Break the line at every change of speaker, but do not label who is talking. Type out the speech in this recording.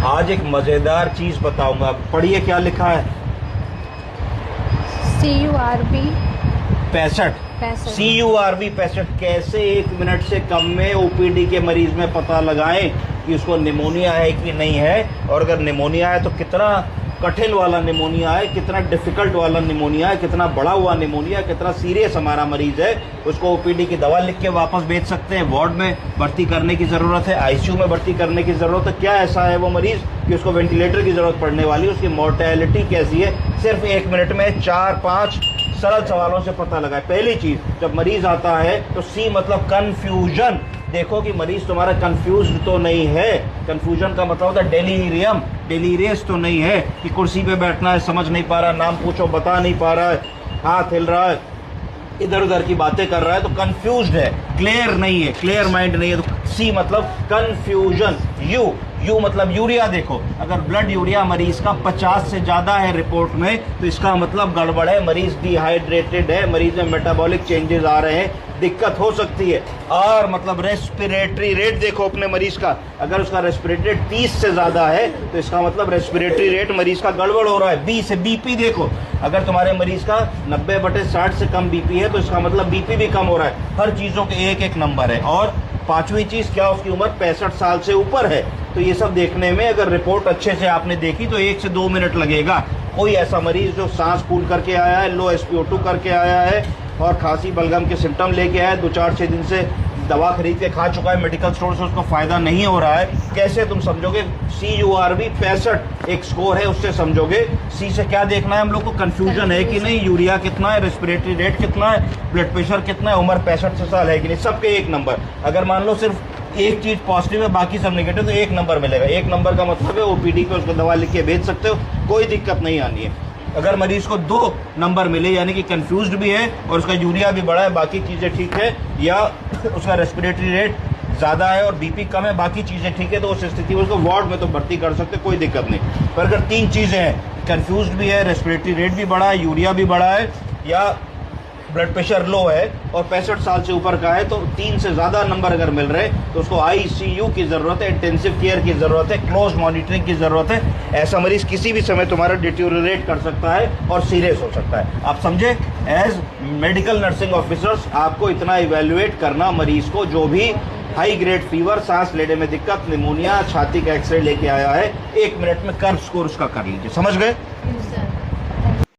आज एक मजेदार चीज बताऊंगा, पढ़िए क्या लिखा है।
CURB
65 CURB 65 कैसे 1 मिनट से कम में ओपीडी के मरीज में पता लगाएं कि उसको निमोनिया है कि नहीं है, और अगर निमोनिया है तो कितना कठिन वाला निमोनिया है, कितना डिफिकल्ट वाला निमोनिया है, कितना बड़ा हुआ निमोनिया, कितना सीरियस हमारा मरीज है। उसको ओपीडी की दवा लिख के वापस भेज सकते हैं। वार्ड में भर्ती करने की ज़रूरत है, आईसीयू में भर्ती करने की ज़रूरत है। क्या ऐसा है वो मरीज़ कि उसको वेंटिलेटर की ज़रूरत पड़ने वाली है, उसकी मोर्टेलिटी कैसी है, सिर्फ 1 मिनट में 4-5 सरल सवालों से पता लगाए। पहली चीज़, जब मरीज़ आता है तो सी मतलब कन्फ्यूजन। देखो कि मरीज तुम्हारा कंफ्यूज तो नहीं है। कंफ्यूजन का मतलब होता है डेलीरियम, डेलीरियस तो नहीं है कि कुर्सी पे बैठना है, समझ नहीं पा रहा, नाम पूछो बता नहीं पा रहा है, हाथ हिल रहा है, इधर उधर की बातें कर रहा है, तो कंफ्यूज्ड है, क्लियर नहीं है, क्लियर माइंड नहीं है। तो सी मतलब कंफ्यूजन। यू मतलब यूरिया। देखो, अगर ब्लड यूरिया मरीज का 50 से ज़्यादा है रिपोर्ट में, तो इसका मतलब गड़बड़ है, मरीज डिहाइड्रेटेड है, मरीज में मेटाबॉलिक चेंजेस आ रहे हैं, दिक्कत हो सकती है। और मतलब रेस्पिरेटरी रेट देखो अपने मरीज का, अगर उसका रेस्पिरेटरी रेट 30 से ज़्यादा है तो इसका मतलब रेस्पिरेटरी रेट मरीज का गड़बड़ हो रहा है। बी से बीपी देखो, अगर तुम्हारे मरीज का 90/60 से कम बीपी है तो इसका मतलब बीपी भी कम हो रहा है। हर चीज़ों के एक नंबर है। और 5वीं चीज़, क्या उसकी उम्र 65 साल से ऊपर है। तो ये सब देखने में अगर रिपोर्ट अच्छे से आपने देखी तो 1 से 2 मिनट लगेगा। कोई ऐसा मरीज जो सांस फूल करके आया है, लो SpO2 करके आया है और खांसी बलगम के सिम्टम लेके आया है, 2-4-6 दिन से दवा खरीद के खा चुका है मेडिकल स्टोर से, उसको फ़ायदा नहीं हो रहा है, कैसे तुम समझोगे? CURB 65 एक स्कोर है, उससे समझोगे। सी से क्या देखना है हम लोग को? कन्फ्यूजन है कि नहीं, यूरिया कितना है, रेस्पिरेटरी रेट कितना है, ब्लड प्रेशर कितना है, उम्र 65 साल है कि नहीं, सबके 1 नंबर। अगर मान लो सिर्फ एक चीज़ पॉजिटिव है बाकी सब नेगेटिव, तो 1 नंबर मिलेगा। 1 नंबर का मतलब है ओपीडी पे उसको दवा लिख के भेज सकते हो, कोई दिक्कत नहीं आनी है। अगर मरीज को 2 नंबर मिले, यानी कि कंफ्यूज्ड भी है और उसका यूरिया भी बड़ा है, बाकी चीज़ें ठीक है, या उसका रेस्पिरेटरी रेट ज़्यादा है और बीपी कम है, बाकी चीज़ें ठीक है, तो उस स्थिति में उसको वार्ड में तो भर्ती कर सकते, कोई दिक्कत नहीं। पर अगर 3 चीज़ें हैं, कंफ्यूज्ड भी है, रेस्पिरेटरी रेट भी बड़ा है, यूरिया भी बड़ा है, या ब्लड प्रेशर लो है और 65 साल से ऊपर का है, तो 3 से ज़्यादा नंबर अगर मिल रहे तो उसको ICU की ज़रूरत है, इंटेंसिव केयर की ज़रूरत है, क्लोज मॉनिटरिंग की ज़रूरत है। ऐसा मरीज़ किसी भी समय तुम्हारा डिटेरियोरेट कर सकता है और सीरियस हो सकता है। आप समझे? एज मेडिकल नर्सिंग ऑफिसर्स आपको इतना इवेल्युएट करना मरीज़ को, जो भी हाई ग्रेड फीवर, सांस लेने में दिक्कत, निमोनिया, छाती का एक्सरे लेके आया है, 1 मिनट में कर्व स्कोर उसका कर लीजिए। समझ गए?